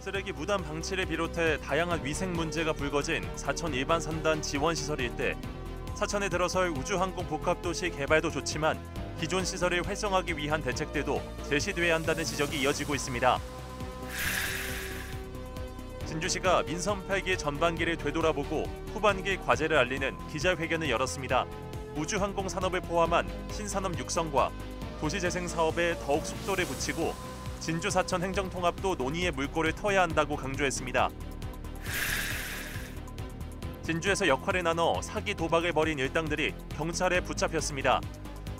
쓰레기 무단 방치를 비롯해 다양한 위생 문제가 불거진 사천 일반 산단 지원 시설 일대. 사천에 들어설 우주항공 복합도시 개발도 좋지만 기존 시설을 활성화하기 위한 대책들도 제시돼야 한다는 지적이 이어지고 있습니다. 진주시가 민선 8기 전반기를 되돌아보고 후반기 과제를 알리는 기자회견을 열었습니다. 우주항공 산업을 포함한 신산업 육성과 도시재생 사업에 더욱 속도를 붙이고 진주 사천 행정통합도 논의의 물꼬를 터야 한다고 강조했습니다. 진주에서 역할을 나눠 사기 도박을 벌인 일당들이 경찰에 붙잡혔습니다.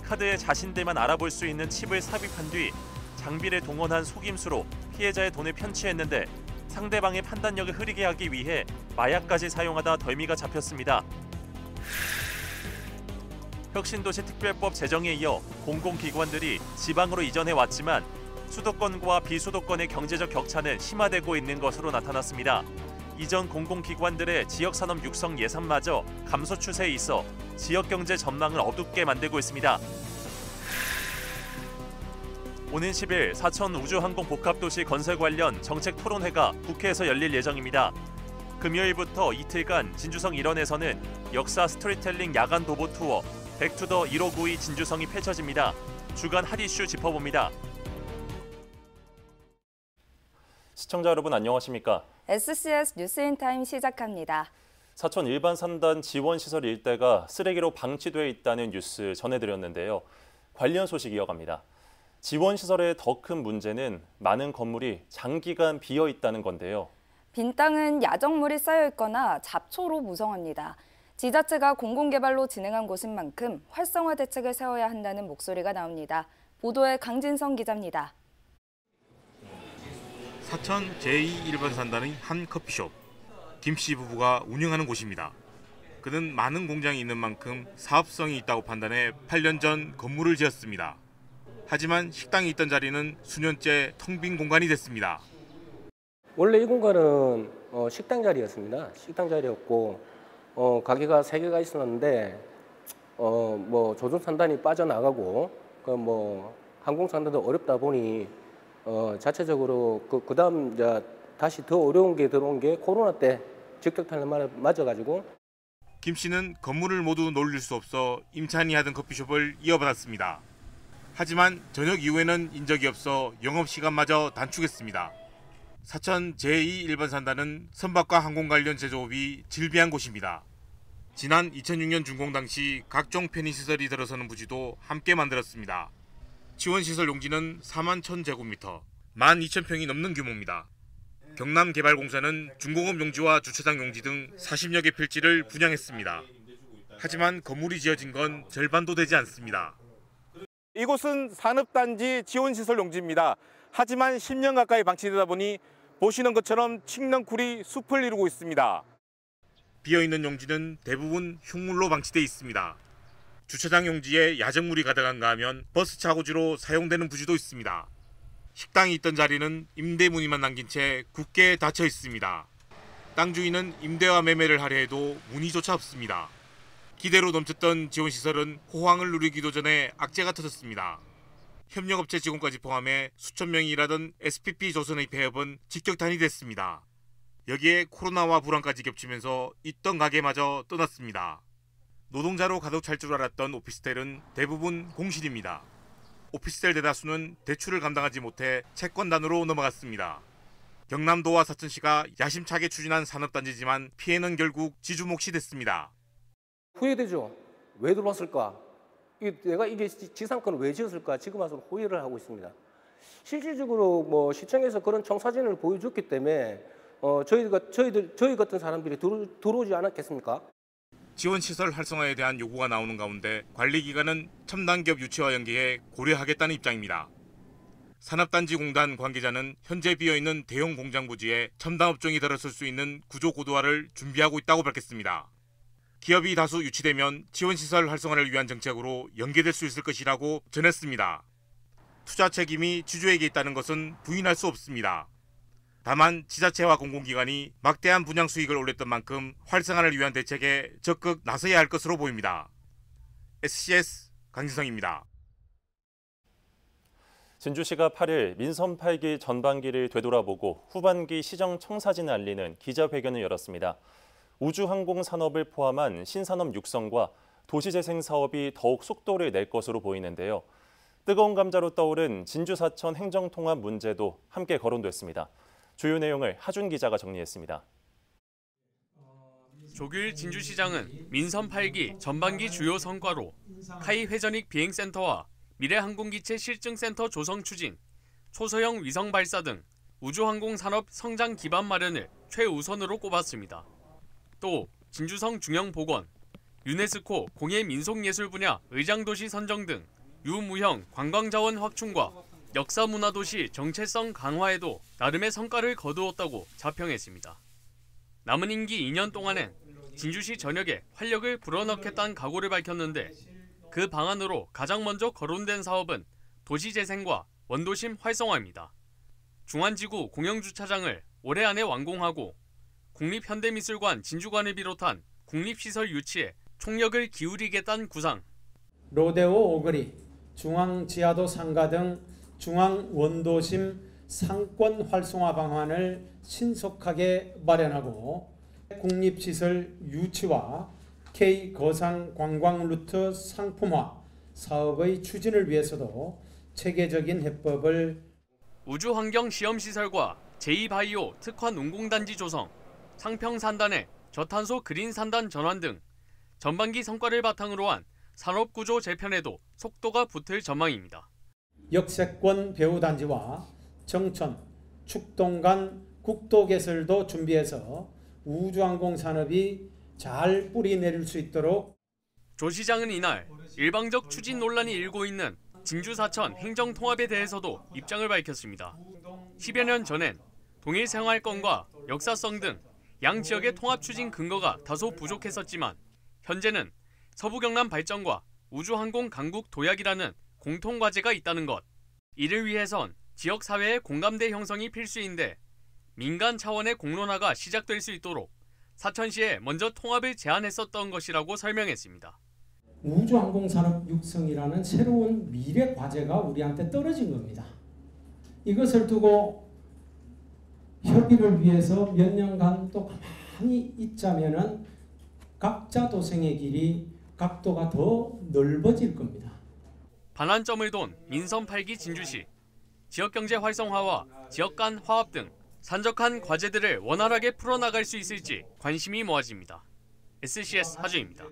카드에 자신들만 알아볼 수 있는 칩을 삽입한 뒤 장비를 동원한 속임수로 피해자의 돈을 편취했는데 상대방의 판단력을 흐리게 하기 위해 마약까지 사용하다 덜미가 잡혔습니다. 혁신도시특별법 제정에 이어 공공기관들이 지방으로 이전해왔지만 수도권과 비수도권의 경제적 격차는 심화되고 있는 것으로 나타났습니다. 이전 공공기관들의 지역산업 육성 예산마저 감소 추세에 있어 지역경제 전망을 어둡게 만들고 있습니다. 오는 10일 사천 우주항공 복합도시 건설 관련 정책 토론회가 국회에서 열릴 예정입니다. 금요일부터 이틀간 진주성 일원에서는 역사 스토리텔링 야간 도보 투어 백투더 1592 진주성이 펼쳐집니다. 주간 핫 이슈 짚어봅니다. 시청자 여러분 안녕하십니까? SCS 뉴스인타임 시작합니다. 사천 일반 산단 지원 시설 일대가 쓰레기로 방치돼 있다는 뉴스 전해드렸는데요. 관련 소식 이어갑니다. 지원 시설의 더 큰 문제는 많은 건물이 장기간 비어 있다는 건데요. 빈 땅은 야적물이 쌓여 있거나 잡초로 무성합니다. 지자체가 공공개발로 진행한 곳인 만큼 활성화 대책을 세워야 한다는 목소리가 나옵니다. 보도에 강진성 기자입니다. 사천 제2일반 산단의 한 커피숍. 김씨 부부가 운영하는 곳입니다. 그는 많은 공장이 있는 만큼 사업성이 있다고 판단해 8년 전 건물을 지었습니다. 하지만 식당이 있던 자리는 수년째 텅 빈 공간이 됐습니다. 원래 이 공간은 식당 자리였습니다. 식당 자리였고 가게가 3개가 있었는데 뭐 조선 산단이 빠져나가고 항공 산단도 어렵다 보니 자체적으로 그다음 이제 다시 더 어려운 게 들어온 게 코로나 때 직격탄을 맞아가지고 김 씨는 건물을 모두 놀릴 수 없어 임찬이 하던 커피숍을 이어받았습니다. 하지만 저녁 이후에는 인적이 없어 영업시간마저 단축했습니다. 사천 제2일반 산단은 선박과 항공 관련 제조업이 질비한 곳입니다. 지난 2006년 준공 당시 각종 편의시설이 들어서는 부지도 함께 만들었습니다. 지원시설 용지는 4만 1,000제곱미터, 12,000평이 넘는 규모입니다. 경남개발공사는 중공업 용지와 주차장 용지 등 40여 개 필지를 분양했습니다. 하지만 건물이 지어진 건 절반도 되지 않습니다. 이곳은 산업단지 지원시설 용지입니다. 하지만 10년 가까이 방치되다 보니 보시는 것처럼 칡넝쿨이 숲을 이루고 있습니다. 비어있는 용지는 대부분 흉물로 방치돼 있습니다. 주차장 용지에 야적물이 가득한가 하면 버스 차고지로 사용되는 부지도 있습니다. 식당이 있던 자리는 임대 문의만 남긴 채 굳게 닫혀 있습니다. 땅 주인은 임대와 매매를 하려 해도 문의조차 없습니다. 기대로 넘쳤던 지원시설은 호황을 누리기도 전에 악재가 터졌습니다. 협력업체 직원까지 포함해 수천 명이 일하던 SPP 조선의 폐업은 직격탄이 됐습니다. 여기에 코로나와 불황까지 겹치면서 있던 가게마저 떠났습니다. 노동자로 가득 찰 줄 알았던 오피스텔은 대부분 공실입니다. 오피스텔 대다수는 대출을 감당하지 못해 채권단으로 넘어갔습니다. 경남도와 사천시가 야심차게 추진한 산업단지지만 피해는 결국 지주몫이 됐습니다. 후회되죠. 왜 들어왔을까? 내가 이게 지상권을 왜 지었을까? 지금 와서 후회를 하고 있습니다. 실질적으로 시청에서 그런 청사진을 보여줬기 때문에 저희 같은 사람들이 들어오지 않았겠습니까? 지원시설 활성화에 대한 요구가 나오는 가운데 관리기관은 첨단기업 유치와 연계해 고려하겠다는 입장입니다. 산업단지공단 관계자는 현재 비어있는 대형 공장 부지에 첨단업종이 들어설 수 있는 구조고도화를 준비하고 있다고 밝혔습니다. 기업이 다수 유치되면 지원시설 활성화를 위한 정책으로 연계될 수 있을 것이라고 전했습니다. 투자 책임이 지주에게 있다는 것은 부인할 수 없습니다. 다만 지자체와 공공기관이 막대한 분양 수익을 올렸던 만큼 활성화를 위한 대책에 적극 나서야 할 것으로 보입니다. SCS 강진성입니다. 진주시가 8일 민선 8기 전반기를 되돌아보고 후반기 시정 청사진을 알리는 기자회견을 열었습니다. 우주항공 산업을 포함한 신산업 육성과 도시재생 사업이 더욱 속도를 낼 것으로 보이는데요. 뜨거운 감자로 떠오른 진주 사천 행정통합 문제도 함께 거론됐습니다. 주요 내용을 하준 기자가 정리했습니다. 조규일 진주시장은 민선 8기 전반기 주요 성과로 카이 회전익 비행센터와 미래항공기체 실증센터 조성 추진, 초소형 위성 발사 등 우주항공 산업 성장 기반 마련을 최우선으로 꼽았습니다. 또 진주성 중형복원, 유네스코 공예민속예술 분야 의장도시 선정 등 유무형 관광자원 확충과 역사문화도시 정체성 강화에도 나름의 성과를 거두었다고 자평했습니다. 남은 임기 2년 동안엔 진주시 전역에 활력을 불어넣겠다는 각오를 밝혔는데 그 방안으로 가장 먼저 거론된 사업은 도시재생과 원도심 활성화입니다. 중안지구 공영주차장을 올해 안에 완공하고 국립현대미술관 진주관을 비롯한 국립시설 유치에 총력을 기울이겠다는 구상. 로데오 오거리, 중앙지하도 상가 등 중앙원도심 상권 활성화 방안을 신속하게 마련하고 국립시설 유치와 K거상 관광 루트 상품화 사업의 추진을 위해서도 체계적인 해법을 우주환경시험시설과 제2바이오 특화 농공단지 조성, 상평산단의 저탄소 그린산단 전환 등 전반기 성과를 바탕으로 한 산업구조 재편에도 속도가 붙을 전망입니다. 역세권 배후단지와 정천, 축동 간 국도 개설도 준비해서 우주항공 산업이 잘 뿌리 내릴 수 있도록. 조 시장은 이날 일방적 추진 논란이 일고 있는 진주 사천 행정통합에 대해서도 입장을 밝혔습니다. 10여 년 전엔 동일 생활권과 역사성 등 양 지역의 통합 추진 근거가 다소 부족했었지만 현재는 서부 경남 발전과 우주항공 강국 도약이라는 공통과제가 있다는 것. 이를 위해선 지역사회의 공감대 형성이 필수인데 민간 차원의 공론화가 시작될 수 있도록 사천시에 먼저 통합을 제안했었던 것이라고 설명했습니다. 우주항공산업 육성이라는 새로운 미래 과제가 우리한테 떨어진 겁니다. 이것을 두고 협의를 위해서 몇 년간 또 가만히 있자면은 각자 도생의 길이 각도가 더 넓어질 겁니다. 반환점을 돈 민선 8기 진주시, 지역경제 활성화와 지역 간 화합 등 산적한 과제들을 원활하게 풀어나갈 수 있을지 관심이 모아집니다. SCS 하주입니다.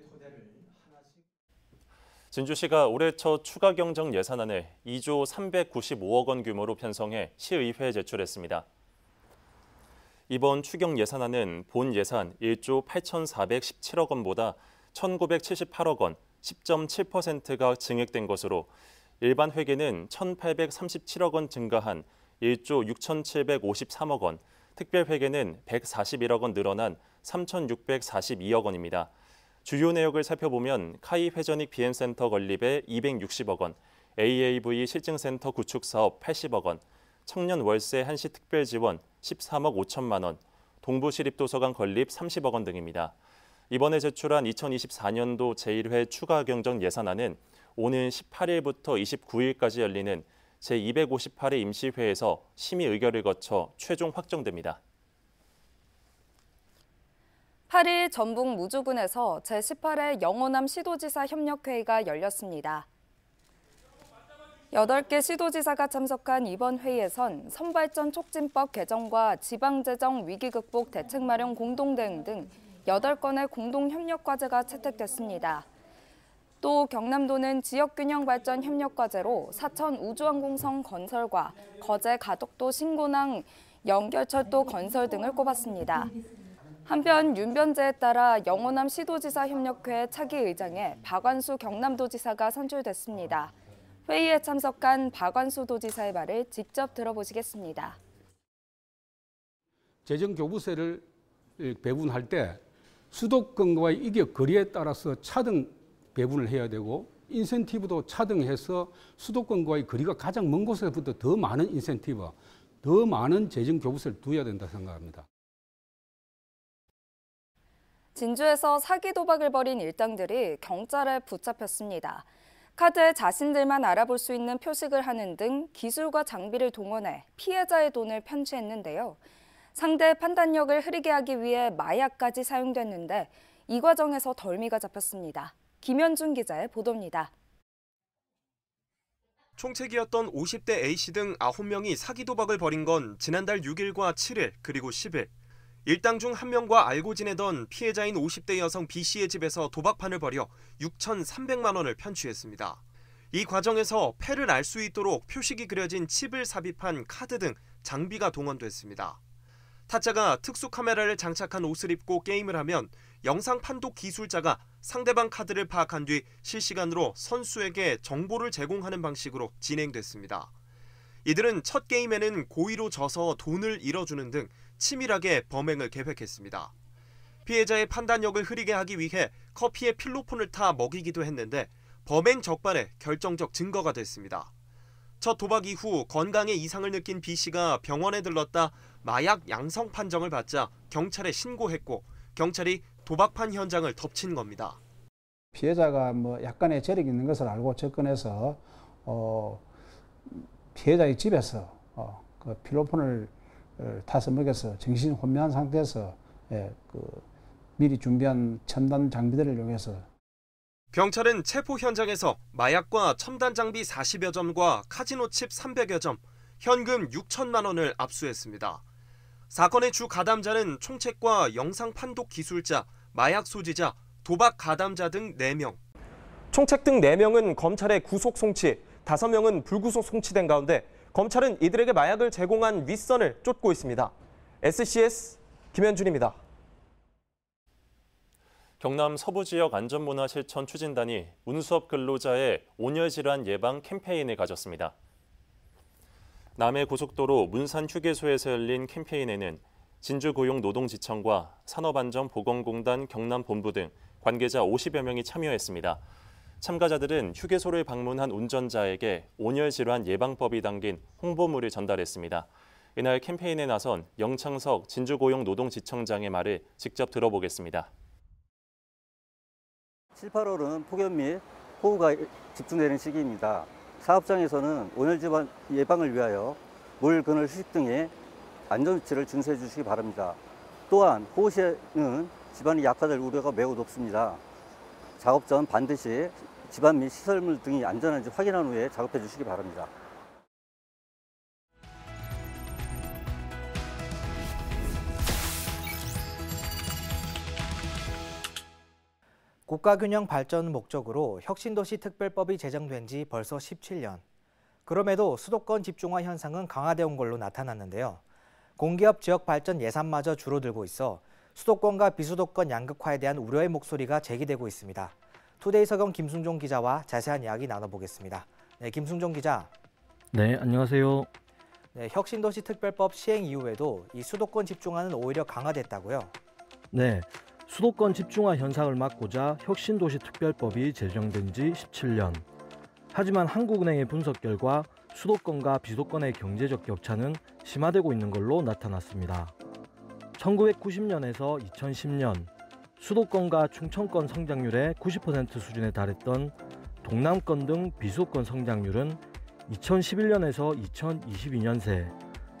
진주시가 올해 첫 추가 경정 예산안을 2조 395억 원 규모로 편성해 시의회에 제출했습니다. 이번 추경 예산안은 본 예산 1조 8,417억 원보다 1,978억 원, 10.7%가 증액된 것으로 일반 회계는 1,837억 원 증가한 1조 6,753억 원, 특별 회계는 141억 원 늘어난 3,642억 원입니다. 주요 내역을 살펴보면 카이 회전익 비행센터 건립에 260억 원, AAV 실증센터 구축 사업 80억 원, 청년 월세 한시 특별 지원 13억 5천만 원, 동부시립도서관 건립 30억 원 등입니다. 이번에 제출한 2024년도 제1회 추가 경정 예산안은 오는 18일부터 29일까지 열리는 제258회 임시회에서 심의 의결을 거쳐 최종 확정됩니다. 8일 전북 무주군에서 제18회 영호남 시도지사 협력회의가 열렸습니다. 8개 시도지사가 참석한 이번 회의에선 선발전 촉진법 개정과 지방재정 위기극복 대책 마련 공동대응 등 8건의 공동협력과제가 채택됐습니다. 또 경남도는 지역균형발전 협력과제로 사천 우주항공성 건설과 거제 가덕도 신고낭 연결철도 건설 등을 꼽았습니다. 한편 윤변제에 따라 영호남 시도지사 협력회 차기 의장에 박완수 경남도지사가 선출됐습니다. 회의에 참석한 박완수 도지사의 말을 직접 들어보시겠습니다. 재정교부세를 배분할 때 수도권과의 이격 거리에 따라서 차등 배분을 해야 되고 인센티브도 차등해서 수도권과의 거리가 가장 먼 곳에부터 더 많은 인센티브, 더 많은 재정교부세를 둬야 된다 생각합니다. 진주에서 사기 도박을 벌인 일당들이 경찰에 붙잡혔습니다. 카드에 자신들만 알아볼 수 있는 표식을 하는 등 기술과 장비를 동원해 피해자의 돈을 편취했는데요. 상대의 판단력을 흐리게 하기 위해 마약까지 사용됐는데 이 과정에서 덜미가 잡혔습니다. 김현준 기자의 보도입니다. 총책이었던 50대 A씨 등 9명이 사기 도박을 벌인 건 지난달 6일과 7일 그리고 10일. 일당 중 1명과 알고 지내던 피해자인 50대 여성 B씨의 집에서 도박판을 벌여 6,300만 원을 편취했습니다. 이 과정에서 패를 알 수 있도록 표식이 그려진 칩을 삽입한 카드 등 장비가 동원됐습니다. 타짜가 특수 카메라를 장착한 옷을 입고 게임을 하면 영상 판독 기술자가 상대방 카드를 파악한 뒤 실시간으로 선수에게 정보를 제공하는 방식으로 진행됐습니다. 이들은 첫 게임에는 고의로 져서 돈을 잃어주는 등 치밀하게 범행을 계획했습니다. 피해자의 판단력을 흐리게 하기 위해 커피에 필로폰을 타 먹이기도 했는데 범행 적발에 결정적 증거가 됐습니다. 첫 도박 이후 건강에 이상을 느낀 B씨가 병원에 들렀다 마약 양성 판정을 받자 경찰에 신고했고 경찰이 도박판 현장을 덮친 겁니다. 피해자가 약간의 재력이 있는 것을 알고 접근해서 피해자의 집에서 그 필로폰을 타서 먹여서 정신 혼미한 상태에서 미리 준비한 첨단 장비들을 이용해서 경찰은 체포 현장에서 마약과 첨단 장비 40여 점과 카지노 칩 300여 점, 현금 6천만 원을 압수했습니다. 사건의 주 가담자는 총책과 영상 판독 기술자, 마약 소지자, 도박 가담자 등 4명. 총책 등 4명은 검찰에 구속 송치, 5명은 불구속 송치된 가운데 검찰은 이들에게 마약을 제공한 윗선을 쫓고 있습니다. SCS 김현준입니다. 경남 서부 지역 안전문화 실천 추진단이 운수업 근로자의 온열 질환 예방 캠페인을 가졌습니다. 남해 고속도로 문산 휴게소에서 열린 캠페인에는 진주고용노동지청과 산업안전보건공단 경남본부 등 관계자 50여 명이 참여했습니다. 참가자들은 휴게소를 방문한 운전자에게 온열 질환 예방법이 담긴 홍보물을 전달했습니다. 이날 캠페인에 나선 영창석 진주고용노동지청장의 말을 직접 들어보겠습니다. 7, 8월은 폭염 및 폭우가 집중되는 시기입니다. 사업장에서는 온열 질환 예방을 위하여 물, 그늘, 휴식 등의 안전수칙을 준수해 주시기 바랍니다. 또한 호우 시에는 집안이 약화될 우려가 매우 높습니다. 작업 전 반드시 집안 및 시설물 등이 안전한지 확인한 후에 작업해 주시기 바랍니다. 국가균형 발전 목적으로 혁신도시 특별법이 제정된 지 벌써 17년. 그럼에도 수도권 집중화 현상은 강화되어 온 걸로 나타났는데요. 공기업 지역 발전 예산마저 줄어들고 있어 수도권과 비수도권 양극화에 대한 우려의 목소리가 제기되고 있습니다. 투데이 서경 김순종 기자와 자세한 이야기 나눠보겠습니다. 네, 김순종 기자. 네, 안녕하세요. 네, 혁신도시 특별법 시행 이후에도 이 수도권 집중화는 오히려 강화됐다고요? 네, 수도권 집중화 현상을 막고자 혁신도시 특별법이 제정된 지 17년. 하지만 한국은행의 분석 결과 수도권과 비수도권의 경제적 격차는 심화되고 있는 걸로 나타났습니다. 1990년에서 2010년 수도권과 충청권 성장률의 90% 수준에 달했던 동남권 등 비수도권 성장률은 2011년에서 2022년 새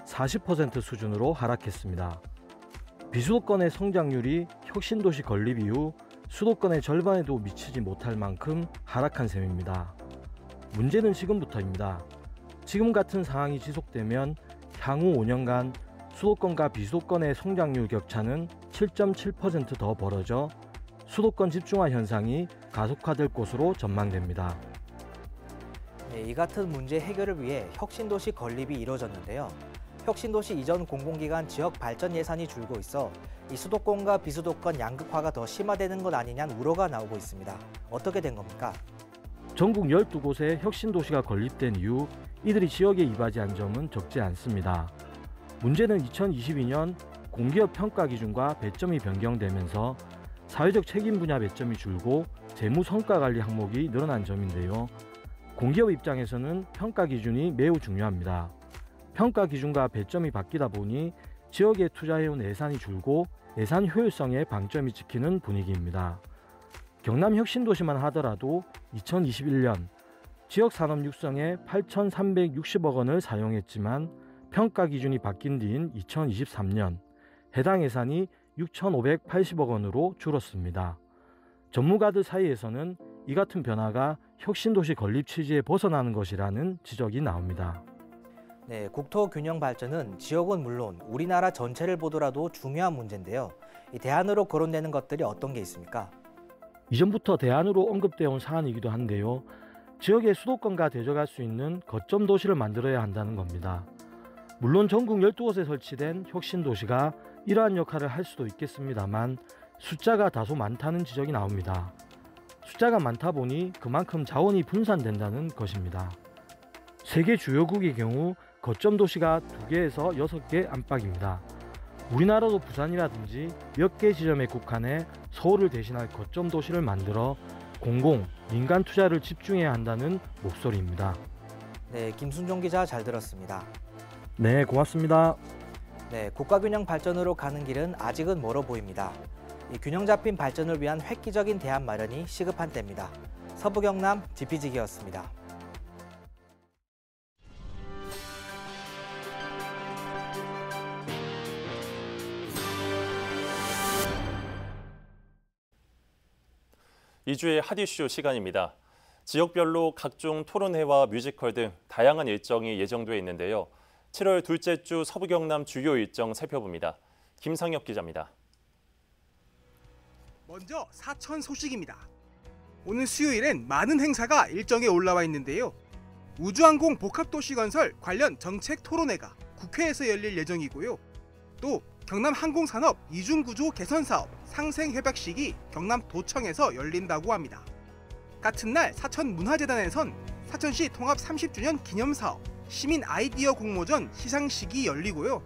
40% 수준으로 하락했습니다. 비수도권의 성장률이 혁신도시 건립 이후 수도권의 절반에도 미치지 못할 만큼 하락한 셈입니다. 문제는 지금부터입니다. 지금 같은 상황이 지속되면 향후 5년간 수도권과 비수도권의 성장률 격차는 7.7% 더 벌어져 수도권 집중화 현상이 가속화될 것으로 전망됩니다. 네, 이 같은 문제 해결을 위해 혁신도시 건립이 이뤄졌는데요. 혁신도시 이전 공공기관 지역 발전 예산이 줄고 있어 이 수도권과 비수도권 양극화가 더 심화되는 것 아니냐는 우려가 나오고 있습니다. 어떻게 된 겁니까? 전국 12곳에 혁신도시가 건립된 이후 이들이 지역에 이바지한 점은 적지 않습니다. 문제는 2022년 공기업 평가 기준과 배점이 변경되면서 사회적 책임 분야 배점이 줄고 재무 성과 관리 항목이 늘어난 점인데요. 공기업 입장에서는 평가 기준이 매우 중요합니다. 평가 기준과 배점이 바뀌다 보니 지역에 투자해온 예산이 줄고 예산 효율성에 방점이 찍히는 분위기입니다. 경남 혁신도시만 하더라도 2021년 지역 산업 육성에 8,360억 원을 사용했지만 평가 기준이 바뀐 뒤인 2023년 해당 예산이 6,580억 원으로 줄었습니다. 전문가들 사이에서는 이 같은 변화가 혁신도시 건립 취지에 벗어나는 것이라는 지적이 나옵니다. 네, 국토 균형 발전은 지역은 물론 우리나라 전체를 보더라도 중요한 문제인데요. 이 대안으로 거론되는 것들이 어떤 게 있습니까? 이전부터 대안으로 언급되어 온 사안이기도 한데요. 지역의 수도권과 대적할 수 있는 거점 도시를 만들어야 한다는 겁니다. 물론 전국 12곳에 설치된 혁신도시가 이러한 역할을 할 수도 있겠습니다만 숫자가 다소 많다는 지적이 나옵니다. 숫자가 많다 보니 그만큼 자원이 분산된다는 것입니다. 세계 주요국의 경우 거점 도시가 2개에서 6개 안팎입니다. 우리나라도 부산이라든지 몇 개 지점에 국한해 서울을 대신할 거점 도시를 만들어 공공, 민간 투자를 집중해야 한다는 목소리입니다. 네, 김순종 기자 잘 들었습니다. 네, 고맙습니다. 네, 국가균형 발전으로 가는 길은 아직은 멀어 보입니다. 이 균형 잡힌 발전을 위한 획기적인 대안 마련이 시급한 때입니다. 서부경남 지피지기였습니다. 이주의 핫 이슈 시간입니다. 지역별로 각종 토론회와 뮤지컬 등 다양한 일정이 예정돼 있는데요. 7월 둘째 주 서부경남 주요 일정 살펴봅니다. 김상엽 기자입니다. 먼저 사천 소식입니다. 오늘 수요일엔 많은 행사가 일정에 올라와 있는데요. 우주항공 복합도시 건설 관련 정책 토론회가 국회에서 열릴 예정이고요. 또 경남 항공산업 이중구조 개선 사업 상생 협약식이 경남도청에서 열린다고 합니다. 같은 날 사천문화재단에선 사천시 통합 30주년 기념사업 시민 아이디어 공모전 시상식이 열리고요.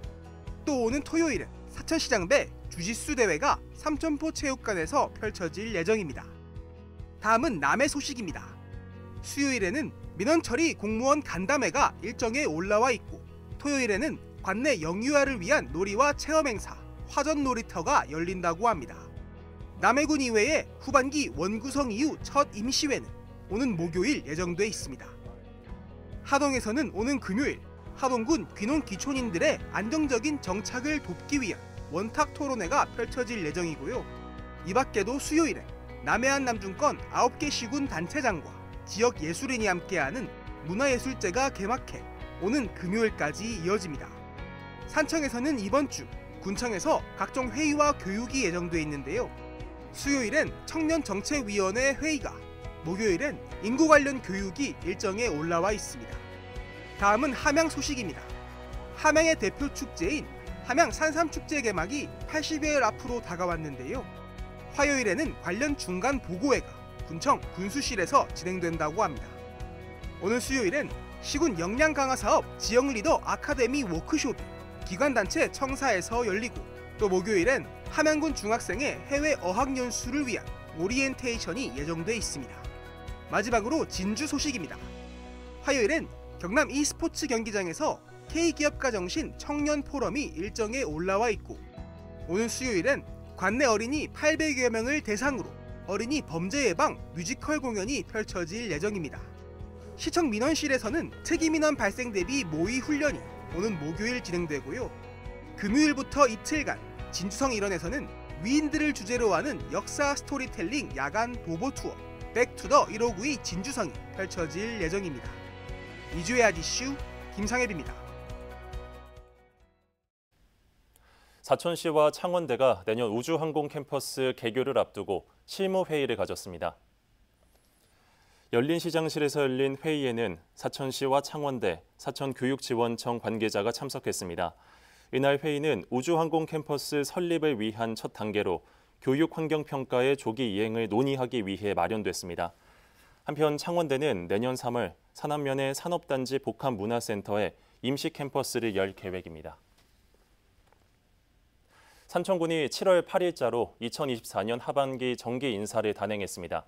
또 오는 토요일은 사천시장배 주짓수 대회가 삼천포 체육관에서 펼쳐질 예정입니다. 다음은 남해 소식입니다. 수요일에는 민원처리 공무원 간담회가 일정에 올라와 있고 토요일에는 관내 영유아를 위한 놀이와 체험 행사 화전 놀이터가 열린다고 합니다. 남해군 이외에 후반기 원구성 이후 첫 임시회는 오는 목요일 예정돼 있습니다. 하동에서는 오는 금요일 하동군 귀농 귀촌인들의 안정적인 정착을 돕기 위한 원탁 토론회가 펼쳐질 예정이고요. 이 밖에도 수요일에 남해안 남중권 9개 시군 단체장과 지역 예술인이 함께하는 문화예술제가 개막해 오는 금요일까지 이어집니다. 산청에서는 이번 주 군청에서 각종 회의와 교육이 예정돼 있는데요. 수요일엔 청년정책위원회 회의가, 목요일엔 인구 관련 교육이 일정에 올라와 있습니다. 다음은 함양 소식입니다. 함양의 대표 축제인 함양 산삼축제 개막이 80여일 앞으로 다가왔는데요. 화요일에는 관련 중간 보고회가 군청 군수실에서 진행된다고 합니다. 오늘 수요일엔 시군 역량 강화 사업 지역 리더 아카데미 워크숍이 기관단체 청사에서 열리고 또 목요일엔 함양군 중학생의 해외 어학연수를 위한 오리엔테이션이 예정돼 있습니다. 마지막으로 진주 소식입니다. 화요일엔 경남 e스포츠 경기장에서 K기업가 정신 청년 포럼이 일정에 올라와 있고 오늘 수요일엔 관내 어린이 800여 명을 대상으로 어린이 범죄 예방 뮤지컬 공연이 펼쳐질 예정입니다. 시청 민원실에서는 특이 민원 발생 대비 모의 훈련이 오는 목요일 진행되고요. 금요일부터 이틀간 진주성 일원에서는 위인들을 주제로 하는 역사 스토리텔링 야간 도보 투어 백투더 1592 진주성이 펼쳐질 예정입니다. 이주의 핫 이슈 김상엽입니다. 사천시와 창원대가 내년 우주항공 캠퍼스 개교를 앞두고 실무회의를 가졌습니다. 열린 시장실에서 열린 회의에는 사천시와 창원대, 사천교육지원청 관계자가 참석했습니다. 이날 회의는 우주항공 캠퍼스 설립을 위한 첫 단계로 교육환경평가의 조기 이행을 논의하기 위해 마련됐습니다. 한편 창원대는 내년 3월 산안면의 산업단지 복합문화센터에 임시 캠퍼스를 열 계획입니다. 산청군이 7월 8일자로 2024년 하반기 정기 인사를 단행했습니다.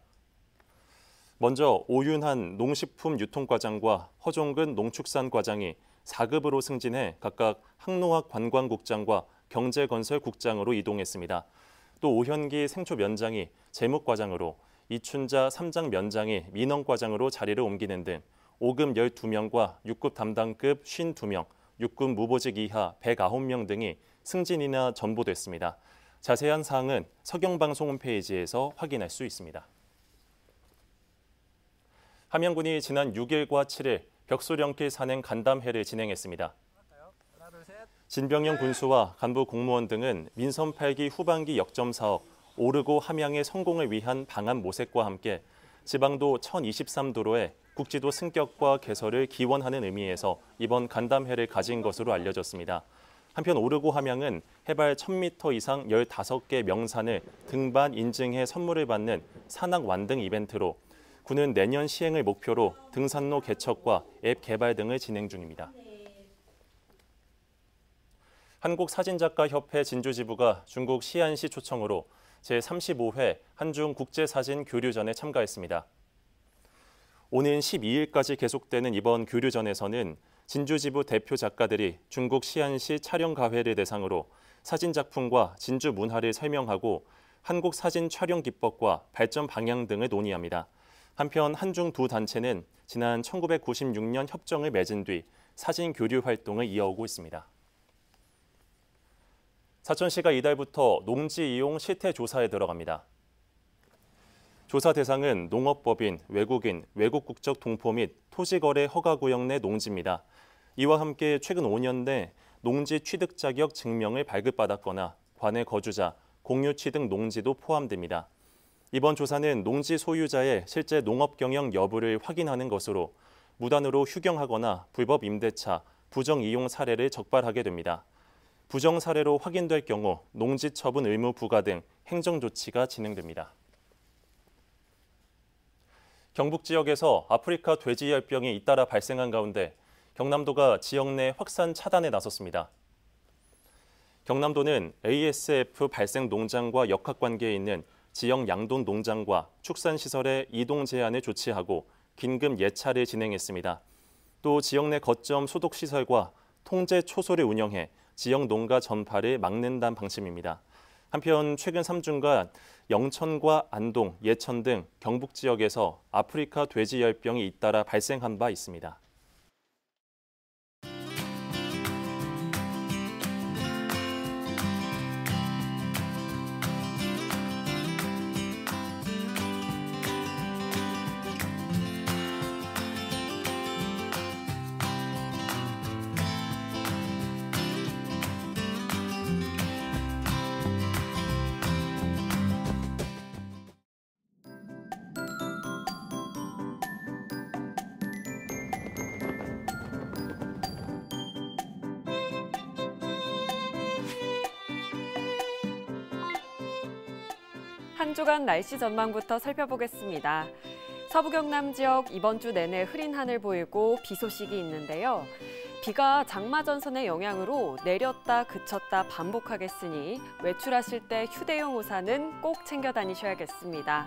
먼저 오윤한 농식품유통과장과 허종근 농축산과장이 4급으로 승진해 각각 항농학관광국장과 경제건설국장으로 이동했습니다. 또 오현기 생초면장이 재무과장으로 이춘자 3장 면장이 민원과장으로 자리를 옮기는 등 5급 12명과 6급 담당급 52명, 6급 무보직 이하 109명 등이 승진이나 전보됐습니다. 자세한 사항은 서경방송 홈페이지에서 확인할 수 있습니다. 함양군이 지난 6일과 7일 벽소령길 산행 간담회를 진행했습니다. 진병영 군수와 간부 공무원 등은 민선 8기 후반기 역점 사업 오르고 함양의 성공을 위한 방안 모색과 함께 지방도 1023도로의 국지도 승격과 개설을 기원하는 의미에서 이번 간담회를 가진 것으로 알려졌습니다. 한편 오르고 함양은 해발 1000m 이상 15개 명산을 등반 인증해 선물을 받는 산악 완등 이벤트로 군은 내년 시행을 목표로 등산로 개척과 앱 개발 등을 진행 중입니다. 한국사진작가협회 진주지부가 중국 시안시 초청으로 제35회 한중 국제사진 교류전에 참가했습니다. 오는 12일까지 계속되는 이번 교류전에서는 진주지부 대표 작가들이 중국 시안시 촬영가회를 대상으로 사진작품과 진주 문화를 설명하고 한국 사진 촬영 기법과 발전 방향 등을 논의합니다. 한편 한중 두 단체는 지난 1996년 협정을 맺은 뒤 사진 교류 활동을 이어오고 있습니다. 사천시가 이달부터 농지 이용 실태 조사에 들어갑니다. 조사 대상은 농업법인, 외국인, 외국 국적 동포 및 토지거래 허가구역 내 농지입니다. 이와 함께 최근 5년 내 농지 취득 자격 증명을 발급받았거나 관내 거주자, 공유 취득 농지도 포함됩니다. 이번 조사는 농지 소유자의 실제 농업 경영 여부를 확인하는 것으로 무단으로 휴경하거나 불법 임대차, 부정 이용 사례를 적발하게 됩니다. 부정 사례로 확인될 경우 농지 처분 의무 부과 등 행정 조치가 진행됩니다. 경북 지역에서 아프리카 돼지열병이 잇따라 발생한 가운데 경남도가 지역 내 확산 차단에 나섰습니다. 경남도는 ASF 발생 농장과 역학관계에 있는 지역 양돈 농장과 축산시설의 이동 제한을 조치하고 긴급 예찰을 진행했습니다. 또 지역 내 거점 소독시설과 통제 초소를 운영해 지역 농가 전파를 막는다는 방침입니다. 한편 최근 3주간 영천과 안동, 예천 등 경북 지역에서 아프리카 돼지열병이 잇따라 발생한 바 있습니다. 한 주간 날씨 전망부터 살펴보겠습니다. 서부 경남 지역 이번 주 내내 흐린 하늘 보이고 비 소식이 있는데요. 비가 장마 전선의 영향으로 내렸다 그쳤다 반복하겠으니 외출하실 때 휴대용 우산은 꼭 챙겨 다니셔야겠습니다.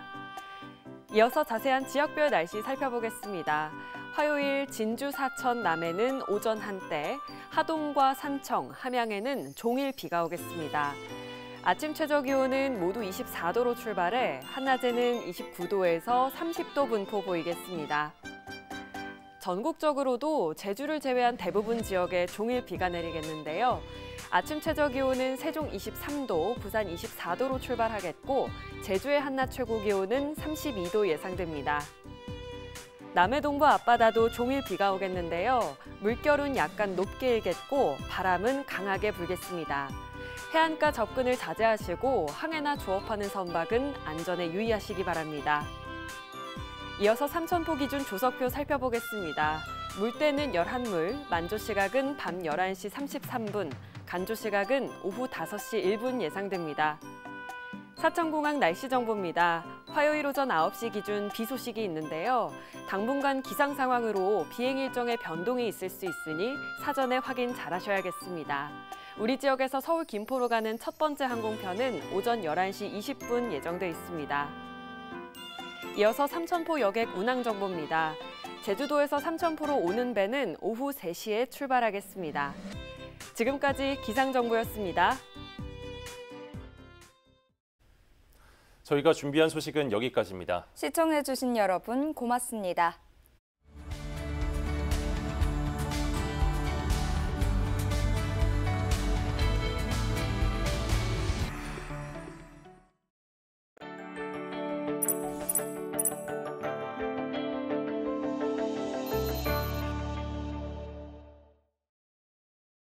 이어서 자세한 지역별 날씨 살펴보겠습니다. 화요일 진주, 사천, 남해는 오전 한때, 하동과 산청, 함양에는 종일 비가 오겠습니다. 아침 최저 기온은 모두 24도로 출발해 한낮에는 29도에서 30도 분포 보이겠습니다. 전국적으로도 제주를 제외한 대부분 지역에 종일 비가 내리겠는데요. 아침 최저 기온은 세종 23도, 부산 24도로 출발하겠고 제주의 한낮 최고 기온은 32도 예상됩니다. 남해 동부 앞바다도 종일 비가 오겠는데요. 물결은 약간 높게 일겠고 바람은 강하게 불겠습니다. 해안가 접근을 자제하시고 항해나 조업하는 선박은 안전에 유의하시기 바랍니다. 이어서 삼천포 기준 조석표 살펴보겠습니다. 물때는 11물, 만조 시각은 밤 11시 33분, 간조 시각은 오후 5시 1분 예상됩니다. 사천공항 날씨 정보입니다. 화요일 오전 9시 기준 비 소식이 있는데요. 당분간 기상 상황으로 비행 일정에 변동이 있을 수 있으니 사전에 확인 잘 하셔야겠습니다. 우리 지역에서 서울 김포로 가는 첫 번째 항공편은 오전 11시 20분 예정돼 있습니다. 이어서 삼천포 여객 운항 정보입니다. 제주도에서 삼천포로 오는 배는 오후 3시에 출발하겠습니다. 지금까지 기상정보였습니다. 저희가 준비한 소식은 여기까지입니다. 시청해주신 여러분 고맙습니다.